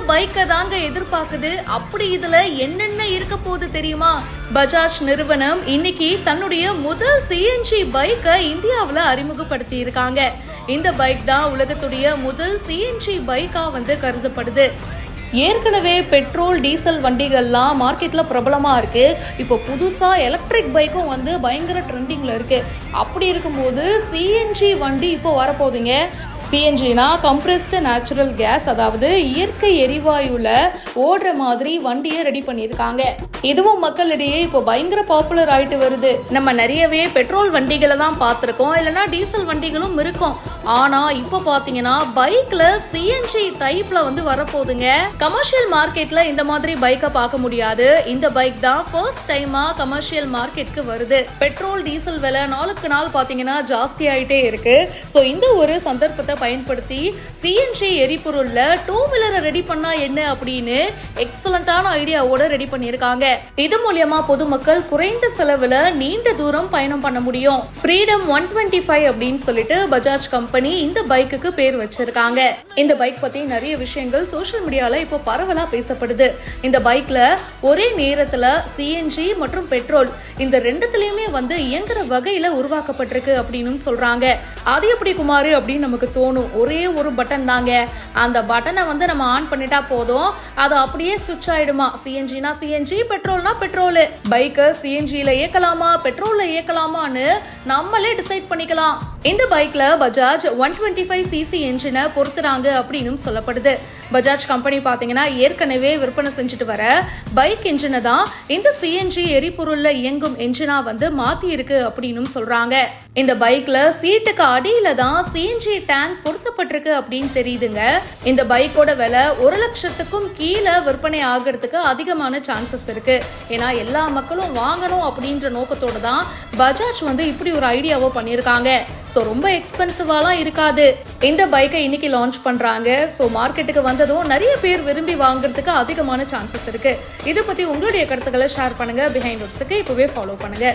பைக்கை தாங்க எதிர்பார்க்குது. அப்படி இதுல என்னென்ன இருக்க போகுது தெரியுமா? பஜாஜ் நிறுவனம் இன்னைக்கு தன்னுடைய முதல் சிஎன்ஜி பைக்கை இந்தியாவில் அறிமுகப்படுத்தி இருக்காங்க. இந்த பைக் தான் உலகத்துடைய முதல் சிஎன்ஜி பைக்கா கருதப்படுது. ஏற்கனவே பெட்ரோல் டீசல் வண்டிகள்லாம் மார்க்கெட்ல பிரபலமா இருக்கு. இப்போ புதுசா எலக்ட்ரிக் பைக்கும் பயங்கர ட்ரெண்டிங்ல இருக்கு. அப்படி இருக்கும்போது சிஎன்ஜி வண்டி இப்போ வரப்போகுதுங்க. சிஎன்ஜினா கம்ப்ரெஸ்டு நேச்சுரல் கேஸ், அதாவது இயற்கை எரிவாயுல ஓடுற மாதிரி வண்டியை ரெடி பண்ணியிருக்காங்க. இதுவும் மக்களிடையே இப்போ பயங்கர பாப்புலர் ஆயிட்டு வருது. நம்ம நிறையவே பெட்ரோல் வண்டிகளை தான் பார்த்துருக்கோம், இல்லைன்னா டீசல் வண்டிகளும் இருக்கும். ஆனா இப்போ பாத்தீங்கன்னா பைக்ல சிஎன்ஜி டைப்ல வரப்போகுதுங்க. கமர்ஷியல் மார்க்கெட்ல இந்த மாதிரி பைக்கை பார்க்க முடியாது. இந்த பைக் தான் ஃபர்ஸ்ட் டைமா கமர்ஷியல் மார்க்கெட்க்கு வருது. பெட்ரோல் டீசல் விலை நாளுக்கு நாள் பாத்தீங்கன்னா ஜாஸ்தி ஆயிட்டே இருக்கு. சோ இந்த ஒரு சந்தர்ப்பத்தை பயன்படுத்தி சிஎன்ஜி எரிபொருள்ல டூ வீலரை ரெடி பண்ணா என்ன அப்படின்னு எக்ஸலண்டான ஐடியாவோட ரெடி பண்ணிருக்காங்க. இது மூலமா பொதுமக்கள் குறைந்த செலவுல நீண்ட தூரம் பயணம் பண்ண முடியும். ஃப்ரீடம் 125 அப்படின்னு சொல்லிட்டு பஜாஜ் கம்பெனி இந்த பைக்குக்கு பேர் வச்சிருக்காங்க. இந்த பைக் பத்தி நிறைய விஷயங்கள் சோஷியல் மீடியால இப்போ பரவலா பேசப்படுது. இந்த பைக்ல ஒரே நேரத்துல சிஎன்ஜி மற்றும் பெட்ரோல் இந்த ரெண்டுத்திலயுமே இயங்குற வகையில உருவாக்கப்பட்டிருக்கு அப்படின்னு சொல்றாங்க. அது எப்படி குமாரு அப்படின்னு நமக்கு தோணும். ஒரே ஒரு பட்டன் தாங்க. அந்த பட்டனை நம்ம ஆன் பண்ணிட்டா போதும், அது அப்படியே ஸ்விட்ச் ஆயிடுமா. சிஎன்ஜினா சிஎன்ஜி, பெட்ரோல்னா பெட்ரோல். பைக்கை சிஎன்ஜில இயக்கலாமா பெட்ரோல்ல இயக்கலாமான்னு நம்மளே டிசைட் பண்ணிக்கலாம். இந்த பைக்ல பஜாஜ் 125cc என்ஜினை பொறுத்துறாங்க அப்படின்னு சொல்லப்படுது. பஜாஜ் கம்பெனி பாத்தீங்கன்னா ஏற்கனவே விற்பனை செஞ்சுட்டு வர பைக் என்ஜினை தான் இந்த சிஎன்ஜி எரிபொருள்ல இயங்கும் என்ஜினா மாத்தி இருக்கு அப்படின்னு சொல்றாங்க. இந்த பைக்ல சீட்டுக்கு அடியில தான் சிஎன்ஜி டேங்க் பொருத்தப்பட்டிருக்கு அப்படின்னு தெரியுதுங்க. இந்த பைக்கோட விலை 1 லட்சத்துக்கும் கீழே விற்பனை ஆகிறதுக்கு அதிகமான சான்சஸ் இருக்கு. ஏன்னா எல்லா மக்களும் வாங்கணும் அப்படின்ற நோக்கத்தோட தான் பஜாஜ் இப்படி ஒரு ஐடியாவோ பண்ணியிருக்காங்க. ஸோ ரொம்ப எக்ஸ்பென்சிவாலாம் இருக்காது. இந்த பைக்கை இன்னைக்கு லான்ச் பண்றாங்க. ஸோ மார்க்கெட்டுக்கு வந்ததும் நிறைய பேர் விரும்பி வாங்குறதுக்கு அதிகமான சான்சஸ் இருக்கு. இதை பத்தி உங்களுடைய கருத்துக்களை ஷேர் பண்ணுங்க. பிஹைண்ட் வுட்ஸ்க்கு இப்பவே ஃபாலோ பண்ணுங்க.